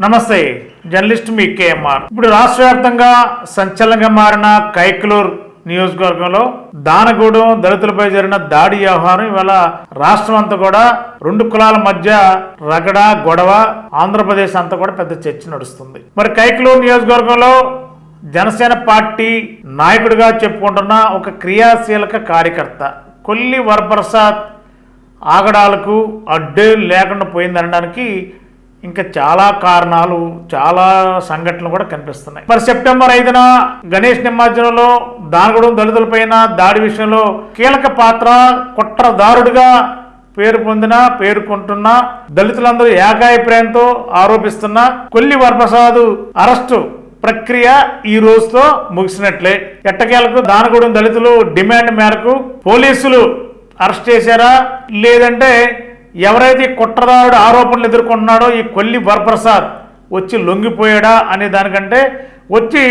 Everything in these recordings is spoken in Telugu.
నమస్తే, జర్నలిస్ట్ మీ కేఎంఆర్. ఇప్పుడు రాష్ట్ర వ్యాప్తంగా సంచలనంగా మారిన కైకలూరు నియోజకవర్గంలో దానగూడెం దళితులపై జరిగిన దాడి వ్యవహారం ఇవాళ రాష్ట్రం అంతా కూడా రెండు కులాల మధ్య రగడ గొడవ, ఆంధ్రప్రదేశ్ అంతా కూడా పెద్ద చర్చ నడుస్తుంది. మరి కైకలూరు నియోజకవర్గంలో జనసేన పార్టీ నాయకుడిగా చెప్పుకుంటున్న ఒక క్రియాశీలక కార్యకర్త కొల్లి వరప్రసాద్ ఆగడాలకు అడ్డే లేకుండా పోయిందనడానికి ఇంకా చాలా కారణాలు, చాలా సంఘటనలు కూడా కనిపిస్తున్నాయి. మరి సెప్టెంబర్ 5న గణేష్ నిమజ్జనంలో దానగూడెం దళితులపైన దాడి విషయంలో కీలక పాత్ర కుట్రదారుడిగా పేర్కొంటున్న దళితులందరూ ఏకాభిప్రాయంతో ఆరోపిస్తున్న కొల్లి వరప్రసాద్ అరెస్టు ప్రక్రియ ఈ రోజుతో ముగిసినట్లే. ఎట్టకేలకు దానగూడెం దళితులు డిమాండ్ మేరకు పోలీసులు అరెస్ట్ చేశారా, లేదంటే ఎవరైతే కుట్రదారుడు ఆరోపణలు ఎదుర్కొంటున్నాడో ఈ కొల్లి వరప్రసాద్ వచ్చి లొంగిపోయాడా అనే దానికంటే వచ్చి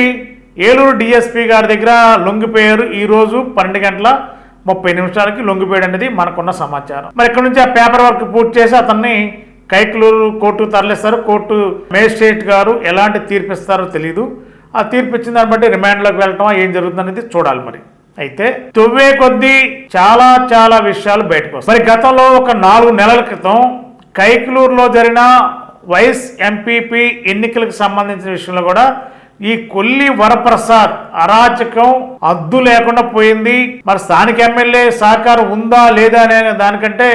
ఏలూరు డిఎస్పీ గారి దగ్గర లొంగిపోయారు. ఈరోజు 12:30 లొంగిపోయాడు అనేది మనకున్న సమాచారం. మరి ఇక్కడ నుంచి ఆ పేపర్ వర్క్ పూర్తి చేసి అతన్ని కైకలూరు కోర్టుకు తరలిస్తారు. కోర్టు మేజిస్ట్రేట్ గారు ఎలాంటి తీర్పు ఇస్తారో తెలియదు. ఆ తీర్పు ఇచ్చిన దాన్ని బట్టి రిమాండ్లోకి వెళ్ళటం ఏం జరుగుతుందనేది చూడాలి. మరి అయితే తొవ్వే కొద్దీ చాలా విషయాలు బయటకు వస్తాయి. మరి గతంలో ఒక 4 నెలల క్రితం కైకలూరులో జరిగిన వైస్ ఎంపీపీ ఎన్నికలకు సంబంధించిన విషయంలో కూడా ఈ కొల్లి వరప్రసాద్ అరాచకం అద్దు లేకుండా పోయింది. మరి స్థానిక ఎమ్మెల్యే సహకారం ఉందా లేదా అనే దానికంటే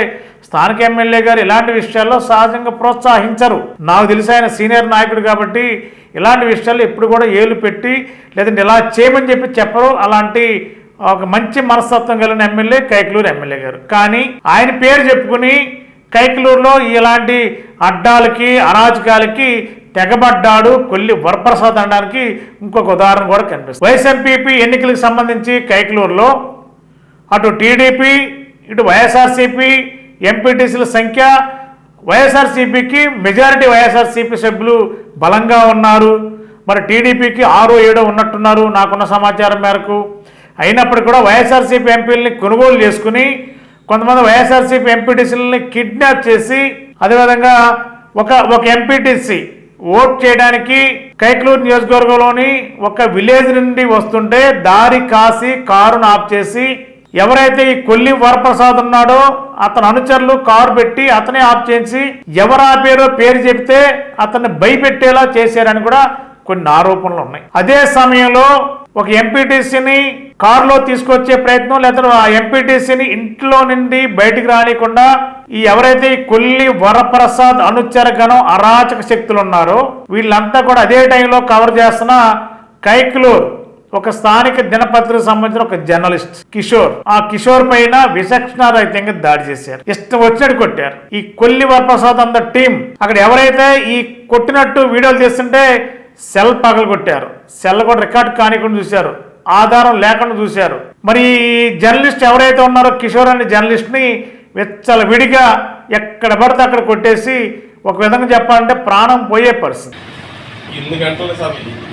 స్థానిక ఎమ్మెల్యే గారు ఇలాంటి విషయాల్లో సహజంగా ప్రోత్సహించరు. నాకు తెలిసి ఆయన సీనియర్ నాయకుడు కాబట్టి ఇలాంటి విషయాల్లో ఎప్పుడు కూడా ఏలు పెట్టి లేదంటే ఇలా చేయమని చెప్పరు. అలాంటి ఒక మంచి మనస్తత్వం కలిగిన ఎమ్మెల్యే కైకలూరు ఎమ్మెల్యే గారు. కానీ ఆయన పేరు చెప్పుకుని కైకలూరులో ఇలాంటి అడ్డాలకి అరాజకాలకి తెగబడ్డాడు కొల్లి వరప్రసాద్ అనడానికి ఇంకొక ఉదాహరణ కూడా కనిపిస్తుంది. వైస్ ఎంపీపీ ఎన్నికలకు సంబంధించి కైకలూరులో అటు టీడీపీ ఇటు వైఎస్ఆర్సీపీ ఎంపీటీసీల సంఖ్య, వైఎస్ఆర్సీపీకి మెజారిటీ వైఎస్ఆర్సీపీ సభ్యులు బలంగా ఉన్నారు. మరి టీడీపీకి 6-7 ఉన్నట్టున్నారు నాకున్న సమాచారం మేరకు. అయినప్పటికీ కూడా వైఎస్ఆర్సీపీ ఎంపీలని కొనుగోలు చేసుకుని కొంతమంది వైఎస్ఆర్సీపీ ఎంపీటీసీలని కిడ్నాప్ చేసి అదేవిధంగా ఒక ఎంపీటీసీ ఓట్ చేయడానికి కైకలూరు నియోజకవర్గంలోని ఒక విలేజ్ నుండి వస్తుంటే దారి కాసి కారును ఆఫ్ చేసి ఎవరైతే ఈ కొల్లి వరప్రసాద్ ఉన్నాడో అతని అనుచరులు కారు పెట్టి అతనే ఆఫ్ చేసి ఎవరు ఆపేరో పేరు చెప్తే అతన్ని భయపెట్టేలా చేశారని కూడా కొన్ని ఆరోపణలు ఉన్నాయి. అదే సమయంలో ఒక ఎంపీటీసీని కారులో తీసుకొచ్చే ప్రయత్నం, లేదా ఆ ఎంపీటీసీని ఇంట్లో నుండి బయటికి రానికుండా ఈ ఎవరైతే ఈ కొల్లి వరప్రసాద్ అనుచర గణం అరాచక శక్తులు ఉన్నారో వీళ్ళంతా కూడా అదే టైంలో కవర్ చేస్తున్న కైకలూరు ఒక స్థానిక దినపత్రికకు సంబంధించిన ఒక జర్నలిస్ట్ కిషోర్, ఆ కిషోర్ పైన విచక్షణారహితంగా దాడి చేశారు. ఇష్టం వచ్చినట్టు కొట్టారు. ఈ కొల్లి వరప్రసాద్ అంత టీం అక్కడ ఎవరైతే ఈ కొట్టినట్టు వీడియోలు తీస్తుంటే సెల్ పగలు కొట్టారు. సెల్ కూడా రికార్డ్ కానికుండా చూశారు, ఆధారం లేకుండా చూశారు. మరి జర్నలిస్ట్ ఎవరైతే ఉన్నారో కిషోర్ అనే జర్నలిస్ట్ని వెచ్చల విడిగా ఎక్కడ పడితే అక్కడ కొట్టేసి ఒక విధంగా చెప్పాలంటే ప్రాణం పోయే పరిస్థితి. 8 గంటల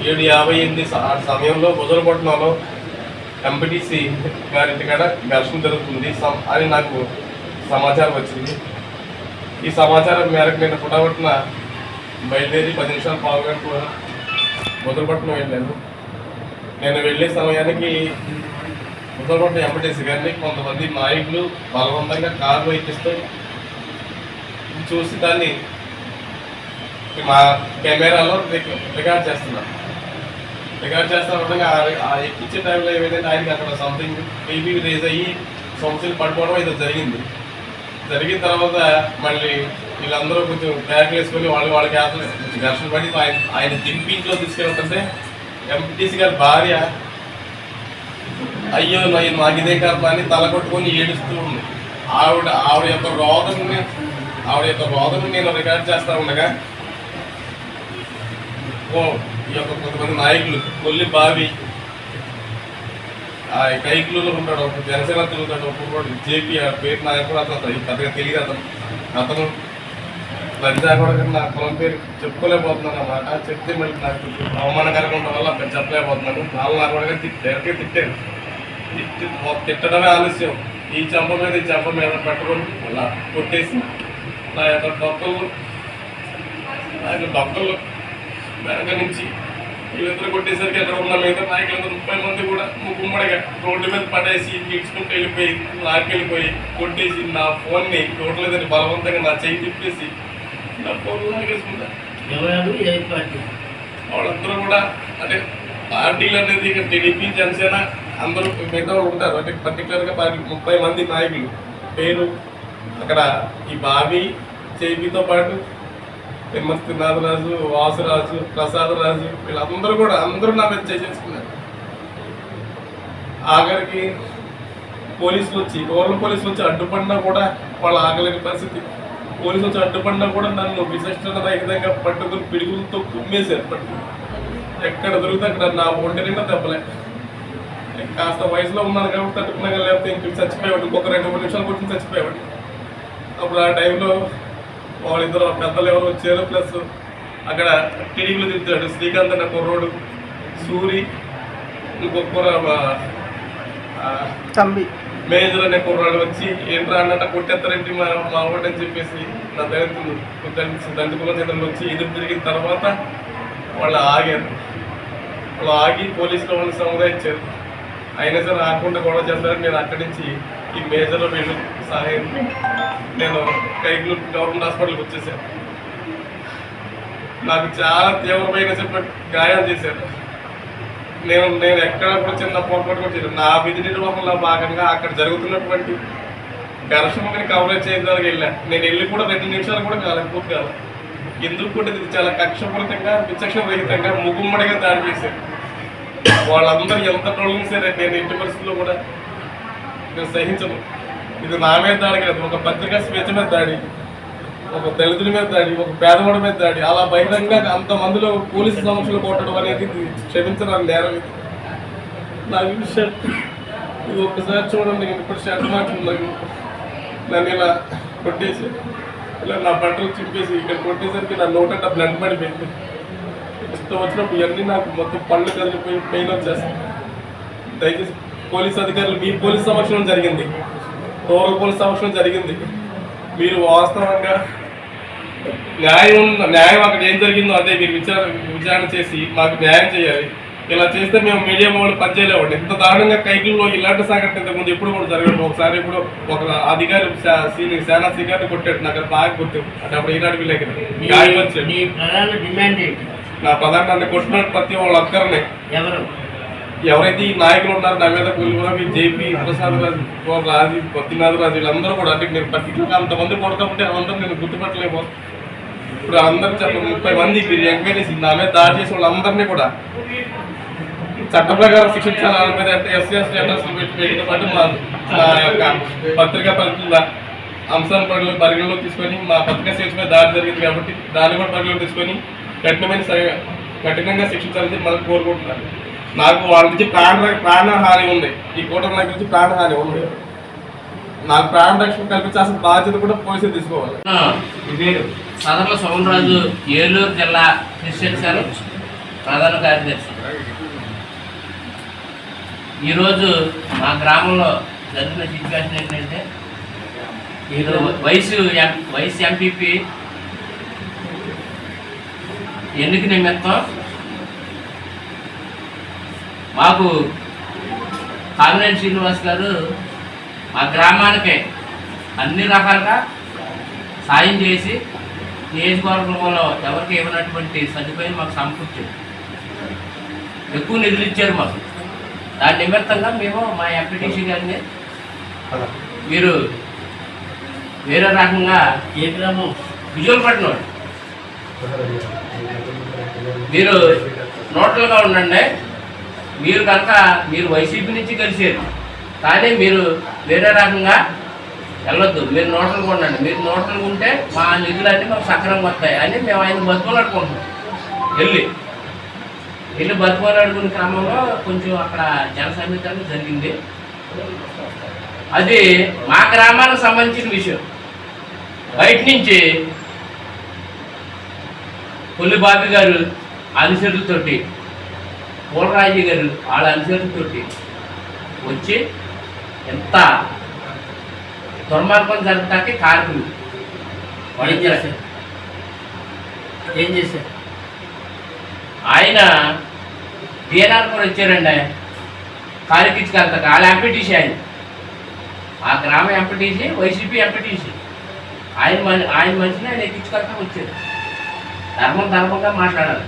7:58 సమయంలో బుదలపట్నంలో ఎంపీటీసీ గారింటి కాడ ఘర్షణ జరుగుతుంది అని నాకు సమాచారం వచ్చింది. ఈ సమాచారం మేరకు నేను పుట్టబట్టిన బయలుదేరి 10 నిమిషాలు పావుగంట బుదలపట్నం వెళ్ళాను. నేను వెళ్ళే సమయానికి బుదలపట్నం ఎంపీటీసీ గారిని కొంతమంది నాయకులు బలవంతంగా కారు ఎక్కిస్తూ చూసి దాన్ని మా కెమెరాలో రికార్డ్ చేస్తున్నాను. రికార్డ్ చేస్తున్న విధంగా ఆ ఎక్కించే టైంలో ఏమైందంటే ఆయనకి అక్కడ సంథింగ్ బీపీ రేజ్ అయ్యి సమస్యలు పడిపోవడం ఏదో జరిగింది. జరిగిన తర్వాత మళ్ళీ వీళ్ళందరూ కొంచెం బ్యాగ్లు వేసుకొని వాళ్ళకి కొంచెం ఘర్షణ పడి ఆయన దింపి ఇంట్లో తీసుకెళ్తుంటే ఎంపీటీసీ గారి భార్య అయ్యో నాకు ఇదే కర్మ అని తల కొట్టుకొని ఏడుస్తూ ఉంది. ఆవిడ యొక్క రోదను నేను రికార్డ్ చేస్తూ ఉండగా ఈ యొక్క కొంతమంది నాయకులు కొల్లి బావి కైకలూరులో ఉంటాడు, ఒక జనసేన తిరుగుతాడు, ఒక్కొక్కడు జేపీ పేరు నాయకుడు అతను పెద్దగా తెలియదు. అతను లంచా కూడా నా పొలం పేరు చెప్పుకోలేకపోతున్నాను అన్నమాట. చెప్తే మళ్ళీ నాకు అవమానకరంగా ఉండడం వల్ల అక్కడ చెప్పలేకపోతున్నాను. నా కూడా తిట్టాను. తిట్టడమే ఆలస్యం. ఈ చెంప మీద పెట్టుకొని అలా కొట్టేసి నా యొక్క డొక్కలు వెనక నుంచి వీళ్ళిద్దరు కొట్టేసరికి అక్కడ ఉన్న మిగతా నాయకులందరూ 30 మంది కూడా గుమ్మడిగా రోడ్డు మీద పడేసి ఈడ్చుకుంటూ వెళ్ళిపోయి లాక్కెళ్ళిపోయి కొట్టేసి నా ఫోన్ని రోడ్ల మీద బలవంతంగా నా చేయి తిప్పేసి నా ఫోన్ లాగేసుకుంటా. వాళ్ళందరూ కూడా అంటే పార్టీలు అనేది ఇక టీడీపీ జనసేన అందరూ మిగతా వాళ్ళు ఉంటారు. అంటే పర్టికులర్గా 30 మంది నాయకులు పేరు అక్కడ ఈ బాబీ జేపీతో పాటు తిమ్మస్తి నాథరాజు, వాసురాజు, ప్రసాదరాజు వీళ్ళందరూ కూడా అందరూ నా మీద చేసేసుకున్నారు. ఆఖరికి పోలీసులు వచ్చి పోలీసులు వచ్చి అడ్డుపడినా కూడా వాళ్ళు ఆగలేని పరిస్థితి. పోలీసులు వచ్చి అడ్డుపడినా కూడా నన్ను విశిష్టత రహితంగా పట్టుకుని పిడుగులతో కుమ్మేశారు. పట్టుకుని ఎక్కడ దొరికితే అక్కడ నా ఒంటి నిండా దెబ్బలే. కాస్త వయసులో ఉన్నాను కాబట్టి తట్టుకున్నాక, లేకపోతే ఇంక చచ్చిపోయేవాడు. ఇంకొక 2-3 నిమిషాలు కొట్టి చచ్చిపోయేవాడు. అప్పుడు ఆ టైంలో వాళ్ళిద్దరు పెద్దలు ఎవరు వచ్చారు, ప్లస్ అక్కడ టీడీపీలో తిరుగుతాడు శ్రీకాంత్ అనే కుర్రోడు, సూరి, ఇంకొక తంబి మేజర్ అనే కుర్రాడు వచ్చి ఏంట్రా అన్నట్టు కొట్టేస్తారంటే మా వాడు అని చెప్పేసి నా దండుకుల చేతులు వచ్చి ఎదురు తిరిగిన తర్వాత వాళ్ళు ఆగారు. వాళ్ళు ఆగి పోలీసులు వాళ్ళని సముదాయించారు. అయినా సరే ఆకుండా గొడవ చేస్తారని నేను అక్కడి నుంచి ఈ మేజర్ వీళ్ళు సహాయం నేను కైకులు గవర్నమెంట్ హాస్పిటల్కి వచ్చేసాను. నాకు చాలా తీవ్రమైన గాయాలు చేశారు. నేను ఎక్కడ కూడా చిన్న పొరపాటు కూడా చేయలేదు. నా విధి నిర్వహణలో భాగంగా అక్కడ జరుగుతున్నటువంటి ఘర్షణని కవరేజ్ చేయడానికి వెళ్ళాను. నేను వెళ్ళి కూడా 2 నిమిషాలు కూడా కాలేదు, పూర్తి కాదు. ఎందుకు కూడా ఇది చాలా కక్షపూరితంగా విచక్షణ రహితంగా ముగుమ్మడిగా దాడి చేశారు. వాళ్ళందరూ ఎంత ట్రోలింగ్ సరే నేను ఇంటి పరిస్థితుల్లో కూడా నేను సహించను. ఇది నా మీద దాడి కాదు, ఒక పత్రికా స్వేచ్ఛ మీద దాడి, ఒక దళితుల మీద దాడి, ఒక పేదవాడి మీద దాడి. అలా బహిరంగంగా అంతమందిలో పోలీసు సమస్యలు కొట్టడం అనేది క్షమించడానికి నేరం. నాకు ఇది ఒక్కసారి చూడండి, ఇప్పుడు షర్ట్ మార్చుకున్నాను. నన్ను ఇలా కొట్టేసి ఇలా నా బట్టలు చింపేసి ఇక్కడ కొట్టేసరికి నా నోటంట బ్లడ్ పడిపోయింది. ఇష్టం వచ్చినప్పుడు ఇవన్నీ నాకు మొత్తం పళ్ళు కదిలిపోయి పెయిన్ వచ్చేస్తాయి. దయచేసి పోలీస్ అధికారులు, మీ పోలీస్ సమక్షంలో జరిగింది, రూరల్ పోలీస్ సమక్షంలో జరిగింది. మీరు వాస్తవంగా న్యాయం అక్కడ ఏం జరిగిందో అదే మీరు విచారణ చేసి మాకు న్యాయం చేయాలి. ఇలా చేస్తే మేము మీడియా వాళ్ళు పనిచేయలేవండి. ఇంత దారుణంగా కైకుల్లో ఇలాంటి సంఘటన ఇంతకుముందు ఎప్పుడు కూడా జరగదు. ఒకసారి ఇప్పుడు ఒక అధికారి సేనా శ్రీకారిని కొట్టాడు, నాకు బాగా గుర్తు. అంటే అప్పుడు ఈనాడు విలేకరు గాయం వచ్చాడు. నా ప్రధాన నన్ను కొట్టినట్టు ప్రతి వాళ్ళు ఒక్కరిని ఎవరైతే ఈ నాయకులు ఉన్నారో నా మీద కూలి జేపీ ప్రసాద్ రాజు, పత్తినాథరాజు వీళ్ళందరూ కూడా అంటే నేను పర్టికులర్గా అంతమంది కొడతామంటే అందరూ నేను గుర్తుపట్టలేము. ఇప్పుడు అందరూ 30 మంది మీరు ఎంక్వైరీ చేసి నా మీద దాడి చేసిన వాళ్ళందరినీ కూడా చట్ట ప్రకారం శిక్షించాలి. వాళ్ళ మీద ఎస్సీ స్టేటస్ పెట్టిన పాటు మా యొక్క పత్రికా పరిస్థితుల అంశాన్ని పరిగణలో తీసుకొని మా పత్రికా స్వేచ్ఛ మీద దాడి జరిగింది కాబట్టి దాన్ని కూడా పరిగణలో తీసుకొని కఠినంగా శిక్షించాలని మనం కోరుకుంటున్నాను. నాకు వాళ్ళ నుంచి ప్రాణహాని ఉంది, ఈ కూటమి దగ్గర నుంచి ప్రాణహాని ఉంది. నాకు ప్రాణ రక్షణ కల్పించాల్సిన బాధ్యత కూడా పోలీసులు తీసుకోవాలి. సదర్ల సోమరాజు, ఏలూరు జిల్లా క్రిస్టియన్ సెల్ ప్రధాన కార్యదర్శి. ఈరోజు మా గ్రామంలో జరిగిన సిచ్యువేషన్ ఏంటంటే, వైస్ ఎంపీపీ ఎన్నిక నిమిత్తం మాకు కామినేని శ్రీనివాస్ గారు మా గ్రామానికి అన్ని రకాలుగా సాయం చేసి నియోజకవర్గంలో ఎవరికి ఇవ్వనటువంటి సదుపాయం మాకు సమకూర్చారు. ఎక్కువ నిధులు ఇచ్చారు మాకు. దాని నిమిత్తంగా మేము మా ఎంపీటీసీ గారిని మీరు వేరే రకంగా ఏ గ్రామం విజువల్పట్నం మీరు నోటలుగా ఉండండి. మీరు కనుక మీరు వైసీపీ నుంచి కలిసారు కానీ మీరు వేరే రకంగా వెళ్ళొద్దు, మీరు నోటలుగా ఉండండి. మీరు నోటలుగా ఉంటే మా నిధులన్నీ మాకు సక్రమంగా వస్తాయి అని మేము ఆయన బతుకోలాడుకుంటున్నాం. వెళ్ళి బతుకోలాడుకునే క్రమంలో కొంచెం అక్కడ జన సమీకరణ జరిగింది. అది మా గ్రామానికి సంబంధించిన విషయం. బయట నుంచి కొల్లిబాబి గారు అనుచరులతోటి, పూలరాజు గారు వాళ్ళ అనుచరులతోటి వచ్చి ఎంత దుర్మార్గం జరగటానికి కారణం ఏం చేశారు ఆయన డిఎన్ఆర్ కూడా వచ్చారండి కాలికిచ్చుకెళ్తాక వాళ్ళ ఎంపీటీసీ ఆయన, ఆ గ్రామ ఎంపీటీసీ, వైసీపీ ఎంపీటీసీ, ఆయన మనిషిని ఆయన ఎక్కించుకెళ్తాక వచ్చారు. ధర్మంగా మాట్లాడాలి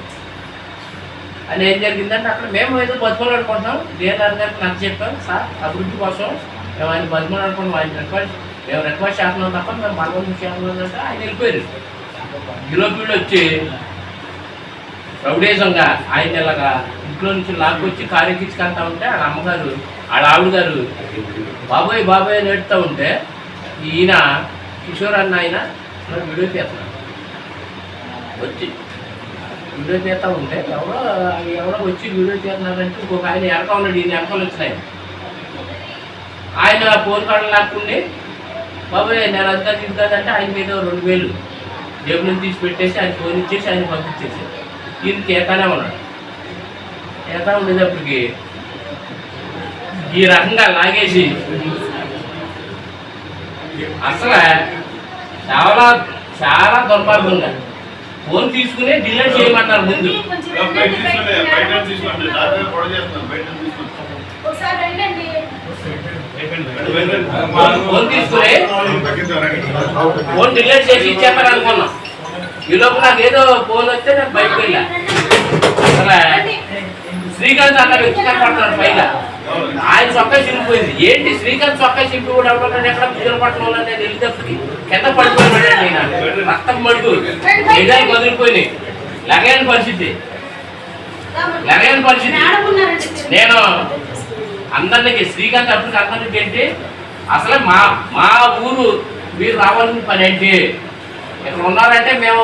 అని ఏం జరిగిందంటే అక్కడ మేము ఏదో బతుకులాడుకుంటాం. డిఎన్ఆర్ గారికి నచ్చ చెప్పాం, సార్ అభివృద్ధి కోసం మేము ఆయన బతుకులాడుకుంటాం, మేము రిక్వెస్ట్ చేస్తున్నాం తప్ప మేము బలవంతం చేస్తున్నాం అంటే ఆయన వెళ్ళిపోయారు. గిలోపీళ్ళు వచ్చి రౌడేజంగా ఆయన ఇలాగా ఇంట్లో నుంచి లాక్కొచ్చి కారు ఎక్కించుకెళ్తా ఉంటే వాళ్ళ అమ్మగారు వాళ్ళ ఆవిడ గారు బాబాయ్ నేడుతూ ఉంటే ఈయన కిషోర్ అన్న ఆయన వీడియో తీస్తున్నాడు. వచ్చి వీడియో తీస్తూ ఉంటే ఎవరో వచ్చి వీడియో తీస్తున్నారంటే ఇంకొక ఆయన వెనక ఉన్నాడు, ఈయన వెనకాల వచ్చినాయి. ఆయన ఫోన్ కార్డు లాక్కుండి బాబాయ్ నేను అంతా తిరుగుతాదంటే ఆయన మీద 2000 జేబు నుంచి తీసి పెట్టేసి ఆయన ఫోన్ ఇచ్చేసి ఆయన పంపించేసి ఈయన తీతానే ఉన్నాడు. తీతా ఉండేటప్పటికి ఈ రకంగా లాగేసి అసలు చాలా దుర్మార్గంగా ఫోన్ తీసుకుని డిలీట్ చేయమన్నారు. ముందు ఫోన్ తీసుకుని ఫోన్ డిలీట్ చేసి ఇచ్చేస్తారు అనుకున్నాం. ఈ లోపల నాకు ఏదో ఫోన్ వస్తే నాకు బయటకు వెళ్ళా. అసలు శ్రీకాంత్ అన్న వ్యక్తి కనపడుతున్నాడు పైగా, ఆయన చొక్కా చింపిపోయింది. ఏంటి శ్రీకాంత్ చొక్కా చింపి కూడా ఎవరు ఎక్కడ కుదిరపట్టడం అనేది వెళ్ళేటప్పటికి కింద పడిపోయాడు. ఆయన రక్తం మడుగు ఏదైనా వదిలిపోయినాయి. లగైన పరిస్థితి. నేను అందరికి శ్రీకాంత్ అప్పటికి అందరికి ఏంటి అసలు మా ఊరు మీరు రావాల్సిన పని ఏంటి, ఇక్కడ ఉన్నారంటే మేము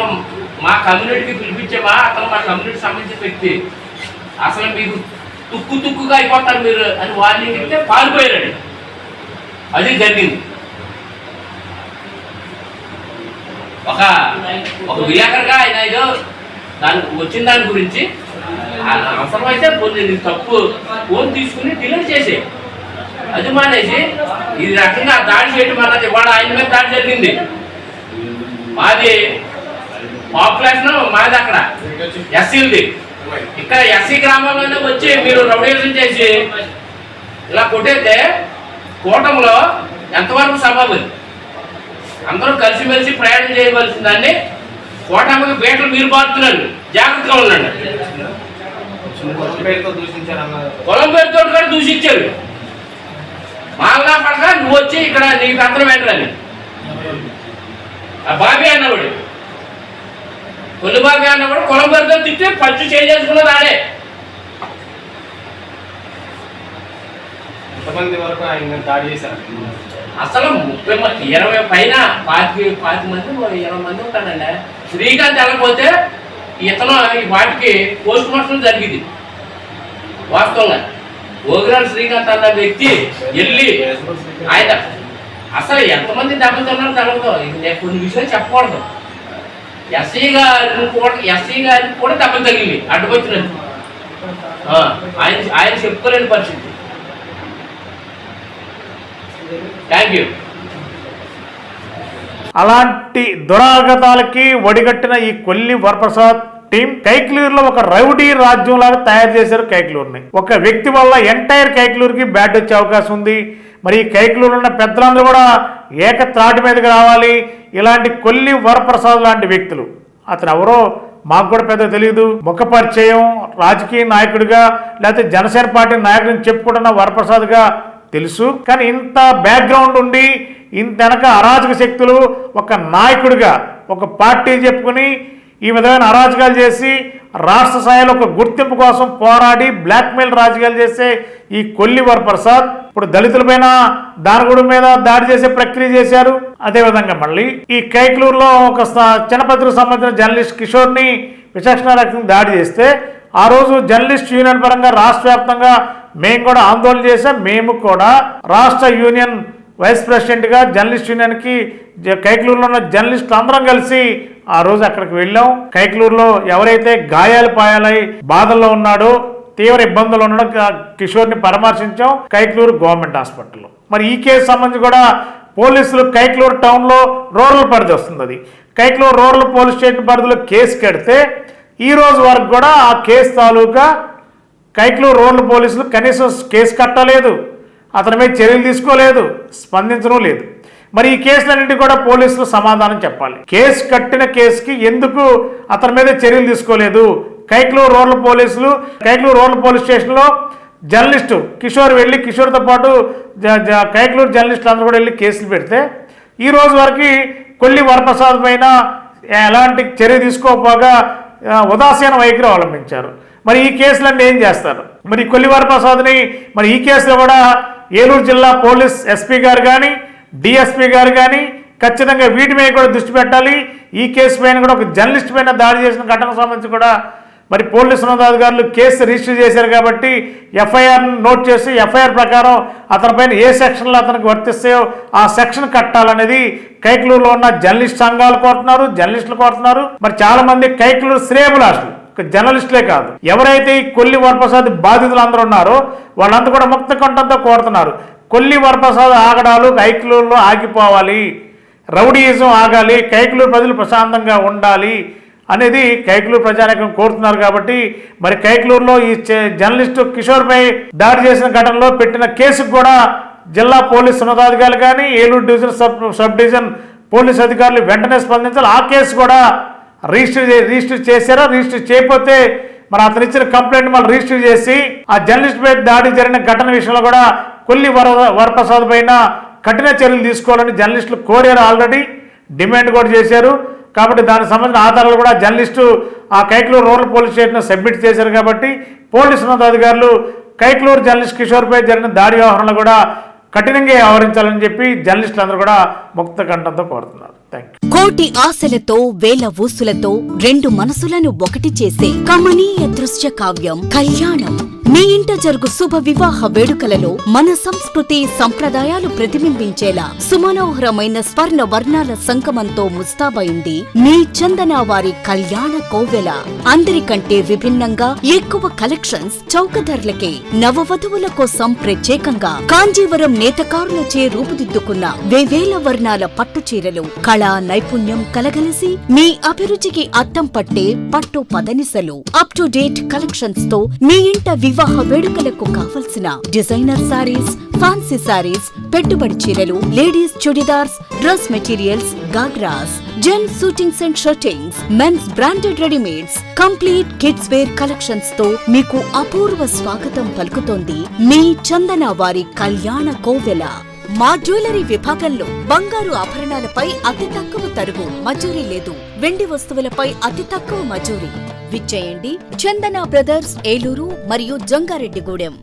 మా కమ్యూనిటీకి పిలిపించామా, అతను మా కమ్యూనిటీకి సంబంధించిన వ్యక్తి, అసలు మీరు తుక్కుగా అయిపోతారు మీరు అని వార్నింగ్ ఇస్తే పారిపోయారండి. అది జరిగింది. ఒక విలేకరుగా ఆయన ఏదో వచ్చిన దాని గురించి అవసరమైతే కొన్ని తప్పు ఫోన్ తీసుకుని డిలీట్ చేసే అది మానేసి ఈ రకంగా దాడి చేయడం అన్నది ఇవాళ ఆయన మీద దాడి జరిగింది. మాది పాపులేషన్ మాది అక్కడ ఎస్సీలది. ఇక్కడ ఎస్సీ గ్రామంలోనే వచ్చి మీరు రౌడీజం చేసి ఇలా కొట్టేస్తే కూటమిలో ఎంతవరకు సబబు? అందరూ కలిసిమెలిసి ప్రయాణం చేయవలసిన దాన్ని కూటమికి బీటలు మీరు బాగుతున్నారు, జాగ్రత్తగా ఉండండి. పొలం పేరుతో కూడా దూషించారు. మాల్గా పడక నువ్వు వచ్చి ఇక్కడ నీకు అర్థం ఏంటని ఆ బాబీ అన్నవాడు, కొల్లు బాబీ అన్నవాడు పొలం పేరుతో తిట్టి పచ్చు చేసుకున్నది ఆడే. ఎంతమంది వరకు ఆయన దాడి చేశారు? అసలు 20 పైన 25 మంది 20 మంది ఉంటాడండి. శ్రీకాంత్ వెళ్ళకపోతే ఇతను ఈ వాటికి పోస్ట్ మార్టం జరిగింది. వాస్తవంగా ఓగిరాల శ్రీకాంత్ అన్న వ్యక్తి వెళ్ళి ఆయన అసలు ఎంతమంది దెబ్బతిన్నారో తెలవదు. నేను కొన్ని విషయాలు చెప్పకూడదు. ఎస్సీ గారికి కూడా దెబ్బ తగిలింది అడ్డుకొచ్చినది. ఆయన చెప్పుకోలేని పరిస్థితి. Thank you. అలాంటి దురాగతాలకి ఒడిగట్టిన ఈ కొల్లి వరప్రసాద్ టీం కైక్లూరులో ఒక రౌడీ రాజ్యం లాగా తయారు చేశారు కైక్లూరుని. ఒక వ్యక్తి వల్ల ఎంటైర్ కైక్లూరుకి బ్యాడ్ వచ్చే అవకాశం ఉంది. మరి ఈ కైక్లూరులో ఉన్న పెద్దలందరూ కూడా ఏకత్రాటి మీదకి రావాలి. ఇలాంటి కొల్లి వరప్రసాద్ లాంటి వ్యక్తులు, అతను ఎవరో మాకు కూడా పెద్ద తెలియదు, ముఖ పరిచయం రాజకీయ నాయకుడిగా లేకపోతే జనసేన పార్టీ నాయకుడిని చెప్పుకుంటున్న వరప్రసాద్గా తెలుసు. కానీ ఇంత బ్యాక్గ్రౌండ్ ఉండి ఇంత వెనక అరాజక శక్తులు ఒక నాయకుడిగా ఒక పార్టీ చెప్పుకుని ఈ విధమైన అరాజకాలు చేసి రాష్ట్ర స్థాయిలో ఒక గుర్తింపు కోసం పోరాడి బ్లాక్మెయిల్ రాజకీయాలు చేసే ఈ కొల్లి వరప్రసాద్ ఇప్పుడు దళితులపైన దానగూడెం మీద దాడి చేసే ప్రక్రియ చేశారు. అదేవిధంగా మళ్ళీ ఈ కైక్లూరులో ఒక చిన్నపత్రికకు సంబంధించిన జర్నలిస్ట్ కిషోర్ని విచక్షణారహితంగా దాడి చేస్తే ఆ రోజు జర్నలిస్ట్ యూనియన్ పరంగా రాష్ట్ర వ్యాప్తంగా మేము కూడా ఆందోళన చేసాం. మేము కూడా రాష్ట్ర యూనియన్ వైస్ ప్రెసిడెంట్గా జర్నలిస్ట్ యూనియన్కి కైక్లూరులో ఉన్న జర్నలిస్టులు అందరం కలిసి ఆ రోజు అక్కడికి వెళ్ళాం. కైక్లూరులో ఎవరైతే గాయాలు పాయాలై బాధల్లో ఉన్నాడో, తీవ్ర ఇబ్బందులు ఉన్నాడో కిషోర్ని పరామర్శించాం కైక్లూరు గవర్నమెంట్ హాస్పిటల్లో. మరి ఈ కేసు సంబంధించి కూడా పోలీసులు కైక్లూరు టౌన్లో రూరల్ పరిధి వస్తుంది. అది కైక్లూరు రూరల్ పోలీస్ స్టేషన్ పరిధిలో కేసు కడితే ఈ రోజు వరకు కూడా ఆ కేసు తాలూకా కైక్లూరు రూరల్ పోలీసులు కనీసం కేసు కట్టలేదు, అతని మీద చర్యలు తీసుకోలేదు, స్పందించడం లేదు. మరి ఈ కేసులన్నింటి కూడా పోలీసులు సమాధానం చెప్పాలి. కేసు కట్టిన కేసుకి ఎందుకు అతని మీద చర్యలు తీసుకోలేదు? కైక్లూరు రూరల్ పోలీసులు కైక్లూరు రూరల్ పోలీస్ స్టేషన్లో జర్నలిస్టు కిషోర్ వెళ్ళి, కిషోర్తో పాటు కైక్లూరు జర్నలిస్టులు అందరూ కూడా వెళ్ళి కేసులు పెడితే ఈ రోజు వరకు కొల్లి వరప్రసాద్ పైన ఎలాంటి చర్య తీసుకోకపోగా ఉదాసీన వైఖరి అవలంబించారు. మరి ఈ కేసులన్నీ ఏం చేస్తారు? మరి కొల్లి వరప్రసాద్ని మరి ఈ కేసులో కూడా ఏలూరు జిల్లా పోలీస్ ఎస్పీ గారు కానీ డిఎస్పీ గారు కానీ ఖచ్చితంగా వీటి మీద కూడా దృష్టి పెట్టాలి. ఈ కేసు పైన కూడా ఒక జర్నలిస్ట్ పైన దాడి చేసిన ఘటనకు సంబంధించి కూడా మరి పోలీసు ఉన్నతాధికారులు కేసు రిజిస్టర్ చేశారు కాబట్టి ఎఫ్ఐఆర్ను నోట్ చేసి ఎఫ్ఐఆర్ ప్రకారం అతనిపైన ఏ సెక్షన్లు అతనికి వర్తిస్తాయో ఆ సెక్షన్ కట్టాలనేది కైక్లూరులో ఉన్న జర్నలిస్ట్ సంఘాలు కోరుతున్నారు, జర్నలిస్టులు కోరుతున్నారు. మరి చాలా మంది కైక్లూరు శ్రేయభిలాషులు, జర్నలిస్టులే కాదు, ఎవరైతే ఈ కొల్లి వరప్రసాద్ బాధితులు అందరూ ఉన్నారో వాళ్ళంతా కూడా ముక్త కంఠంతో కోరుతున్నారు, కొల్లి వరప్రసాద్ ఆగడాలు కైక్లూరులో ఆగిపోవాలి, రౌడీయిజం ఆగాలి, కైక్లూరు ప్రజలు ప్రశాంతంగా ఉండాలి అనేది కైక్లూరు ప్రజానీకం కోరుతున్నారు. కాబట్టి మరి కైక్లూరులో ఈ జర్నలిస్టు కిషోర్పై దాడి చేసిన ఘటనలో పెట్టిన కేసుకు కూడా జిల్లా పోలీసు ఉన్నతాధికారులు కానీ Eluru division sub division police అధికారులు వెంటనే స్పందించాలి. ఆ కేసు కూడా రిజిస్టర్ చేశారా? రిజిస్టర్ చేయకపోతే మరి అతను ఇచ్చిన కంప్లైంట్ మళ్ళీ రిజిస్టర్ చేసి ఆ జర్నలిస్ట్ పై దాడి జరిగిన ఘటన విషయంలో కూడా కొల్లి వరప్రసాద్ పైన కఠిన చర్యలు తీసుకోవాలని జర్నలిస్టులు కోరారు, ఆల్రెడీ డిమాండ్ కూడా చేశారు. కాబట్టి దానికి సంబంధించిన ఆధారాలు కూడా జర్నలిస్టు ఆ Kaikaluru rural police station submit చేశారు. కాబట్టి పోలీసు ఉన్నతాధికారులు కైక్లూరు జర్నలిస్ట్ కిషోర్పై జరిగిన దాడి వ్యవహారంలో కూడా కఠినంగా వ్యవహరించాలని చెప్పి జర్నలిస్టులందరూ కూడా ముక్త కంఠంతో కోరుతున్నారు. Thank you. కోటి ఆశలతో వేల ఊసులతో రెండు మనసులను ఒకటి చేసే కమనీయ దృశ్య కావ్యం కళ్యాణం. మీ ఇంట జరుగు శుభ వివాహ వేడుకలలో మన సంస్కృతి సంప్రదాయాలు ప్రతిబింబించేలా సుమనోహరమైన స్వర్ణ వర్ణాల సంగమంతో ముస్తాబైంది మీ చందన వారి కళ్యాణ కోవెల. అందరికంటే విభిన్నంగా ఎక్కువ కలెక్షన్స్ చౌక ధరలకే నవవధువుల కోసం ప్రత్యేకంగా కాంజీవరం నేతకారులచే రూపుదిద్దుకున్న వేవేల వర్ణాల పట్టు చీరలు కళా నైపుణ్యం కలగలిసి మీ అభిరుచికి అద్దం పట్టే పట్టు పదనిసలు అప్ టు డేట్ కలెక్షన్స్ తో మీ ఇంట వివాహ వేడుకలకు కావలసిన డిజైనర్ సారీస్, ఫ్యాన్సీ సారీస్, పెట్టుబడి చీరలు, ladies churidars, dress materials, ghagras, gents suitings and shirtings, men's branded readymades, complete kids wear collections తో మీకు అపూర్వ స్వాగతం పలుకుతోంది మీ చందన వారి కళ్యాణ కోవెల. మా జ్యువెలరీ విభాగంలో బంగారు ఆభరణాలపై అతి తక్కువ తరుగు మజూరీ లేదు, వెండి వస్తువులపై అతి తక్కువ మజూరీ. విచ్చేయండి చందన బ్రదర్స్ ఏలూరు మరియు జంగారెడ్డిగూడెం.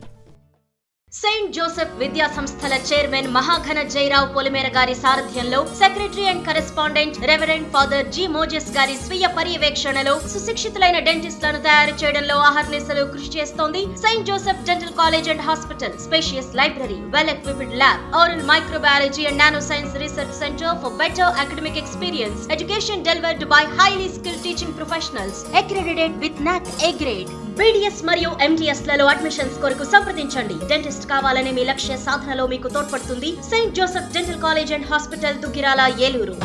సెయింట్ జోసెఫ్ విద్యా సంస్థల చైర్మన్ మహాఘన జయరావు పొలిమేర గారి సారథ్యంలో secretary and correspondent reverend father G Moses గారి స్వీయ పర్యవేక్షణలో సుశిక్షితులైన డెంటిస్టులను తయారు చేయడంలో అహర్నిశలు కృషి చేస్తోంది Saint Joseph dental college and hospital. Spacious library, well equipped lab, oral microbiology and nanoscience research center for better academic experience. Education delivered by highly skilled teaching professionals, accredited with NAC A grade. BDS మరియు MDS లలో అడ్మిషన్స్ కొరకు సంప్రదించండి. డెంటిస్ట్ కావాలనే మీ లక్ష్య సాధనలో మీకు తోడ్పడుతుంది Saint Joseph dental college and hospital, Duggirala, Eluru.